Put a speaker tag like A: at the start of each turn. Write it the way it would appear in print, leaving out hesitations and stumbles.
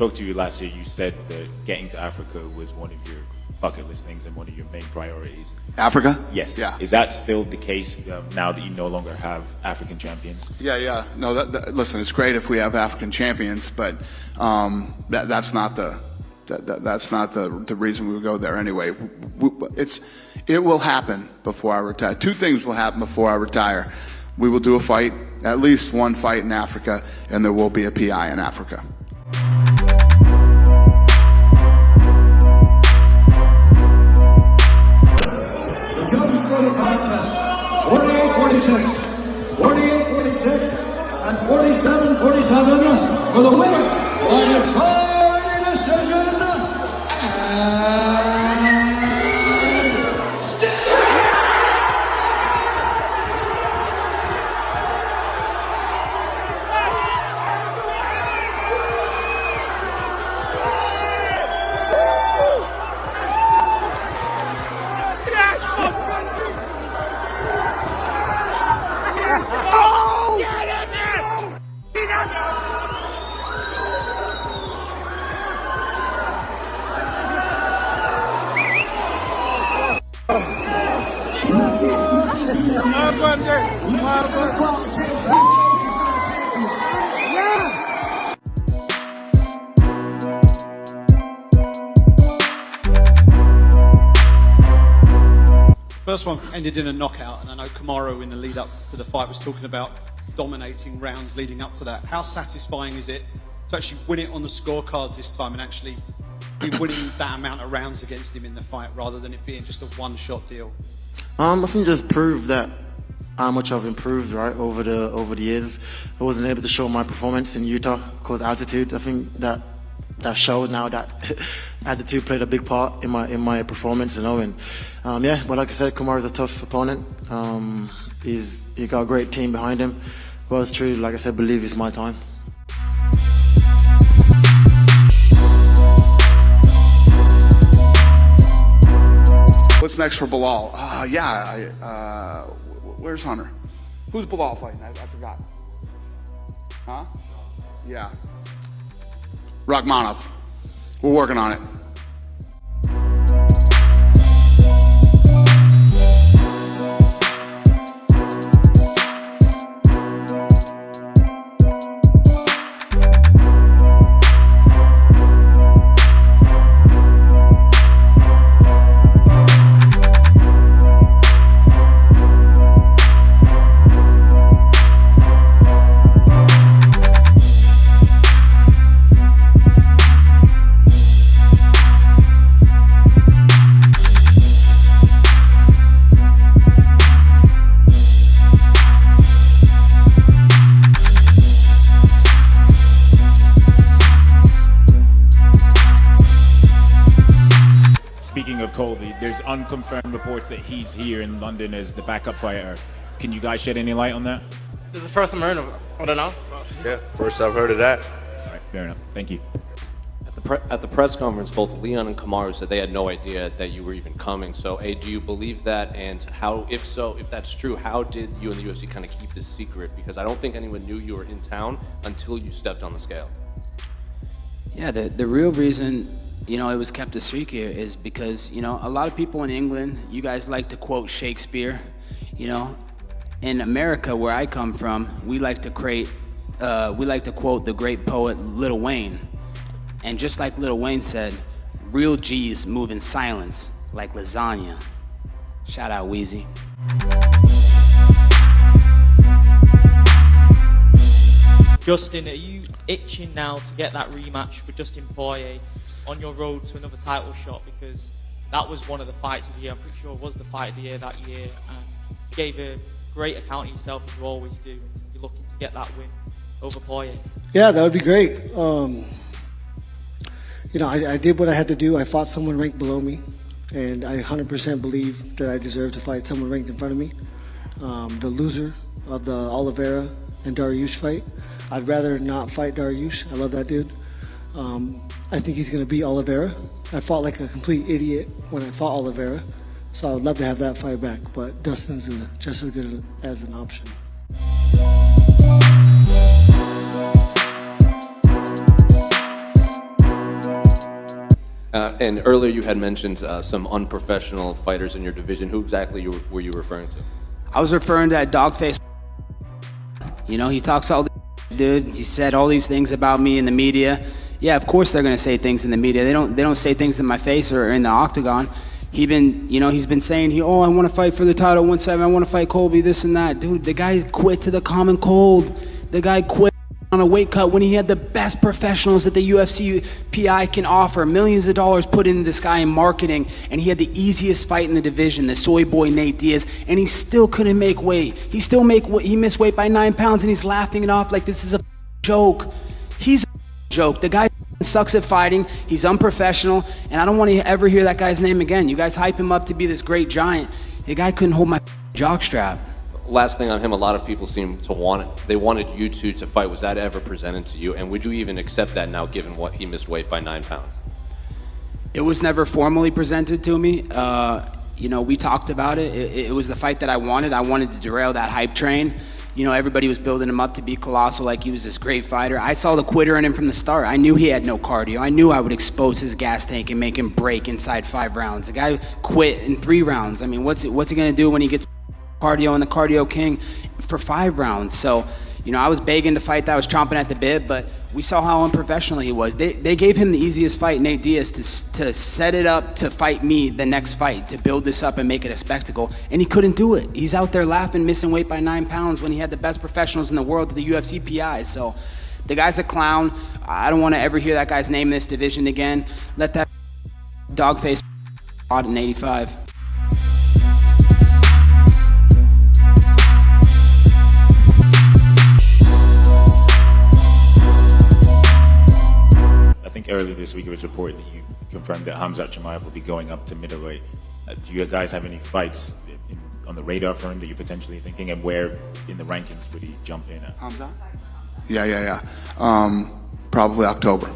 A: spoke to you last year, you said that getting to Africa was one of your bucket list things and one of your main priorities.
B: Africa?
A: Yes.
B: Yeah.
A: Is that still the case now that you no longer have African champions?
B: Yeah. No, listen, it's great if we have African champions, but that's not the reason we would go there anyway. It will happen before I retire. Two things will happen before I retire. We will do a fight, at least one fight in Africa, and there will be a PI in Africa.
C: The judges go to contest 48-46, 48-46, and 47-47 for the winner by a decision.
D: First one ended in a knockout, and I know Kamaru in the lead up to the fight was talking about dominating rounds leading up to that. How satisfying is it to actually win it on the scorecards this time and actually be winning that amount of rounds against him in the fight rather than it being just a one-shot deal?
E: I think just prove that how much I've improved right over the years. I wasn't able to show my performance in Utah because altitude. I think that showed now that attitude played a big part in my performance, you know. And yeah, but like I said, Kamaru is a tough opponent. He got a great team behind him. But it's true, like I said, believe it's my time.
B: What's next for Bilal? Where's Hunter? Who's Bilal fighting? I forgot. Huh? Yeah. Rachmanov. We're working on it.
A: Speaking of Colby, there's unconfirmed reports that he's here in London as the backup fighter. Can you guys shed any light on that?
E: This is the first time I heard of it. I don't know.
F: Yeah, first I've heard of that.
A: All right, fair enough. Thank you.
G: At the press conference, both Leon and Kamaru said they had no idea that you were even coming. So, A, do you believe that? And how, if so, if that's true, how did you and the UFC kind of keep this secret? Because I don't think anyone knew you were in town until you stepped on the scale.
H: Yeah, the real reason, you know, it was kept a secret is because, you know, a lot of people in England, you guys like to quote Shakespeare, you know. In America, where I come from, we like to quote the great poet Lil Wayne. And just like Lil Wayne said, real G's move in silence, like lasagna. Shout out Weezy.
I: Justin, are you itching now to get that rematch with Dustin Poirier on your road to another title shot? Because that was one of the fights of the year. I'm pretty sure it was the fight of the year that year. And you gave a great account of yourself, as you always do. And you're looking to get that win over Poirier.
J: Yeah, that would be great. You know, I did what I had to do. I fought someone ranked below me, and I 100% believe that I deserve to fight someone ranked in front of me. The loser of the Oliveira and Dariush fight, I'd rather not fight Dariush. I love that dude. I think he's going to beat Oliveira. I fought like a complete idiot when I fought Oliveira, so I would love to have that fight back, but Dustin's just as good as an option.
G: And earlier you had mentioned some unprofessional fighters in your division. Who exactly were you referring to?
H: I was referring to that dogface. You know, he talks all this, dude. He said all these things about me in the media. Yeah, of course they're gonna say things in the media. They don't say things in my face or in the octagon. He's been saying, I want to fight for the title 170. I want to fight Colby, this and that. Dude, the guy quit to the common cold. The guy quit on a weight cut when he had the best professionals that the UFC PI can offer. Millions of dollars put into this guy in marketing, and he had the easiest fight in the division, the soy boy Nate Diaz, and he still couldn't make weight. He missed weight by 9 pounds, and he's laughing it off like this is a joke. He's a joke. The guy sucks at fighting. He's unprofessional, and I don't want to ever hear that guy's name again. You guys hype him up to be this great giant. The guy couldn't hold my jockstrap.
G: Last thing on him, a lot of people seem to want it. They wanted you two to fight. Was that ever presented to you? And would you even accept that now, given what he missed weight by 9 pounds?
H: It was never formally presented to me. We talked about it. It was the fight that I wanted. I wanted to derail that hype train. Everybody was building him up to be colossal, like he was this great fighter. I saw the quitter in him from the start. I knew he had no cardio. I knew I would expose his gas tank and make him break inside 5 rounds. The guy quit in 3 rounds. I mean, what's he gonna do when he gets cardio and the cardio king for 5 rounds? So, I was begging to fight that. I was chomping at the bit, but we saw how unprofessional he was. They gave him the easiest fight, Nate Diaz, to set it up to fight me the next fight, to build this up and make it a spectacle, and he couldn't do it. He's out there laughing, missing weight by 9 pounds when he had the best professionals in the world, the UFC PI. So the guy's a clown. I don't want to ever hear that guy's name in this division again. Let that dog face out in 85.
A: I think earlier this week it was reported that you confirmed that Khamzat Chimaev will be going up to middleweight. Do you guys have any fights on the radar for him that you're potentially thinking, and where in the rankings would he jump in at?
B: Khamzat? Yeah. Probably October.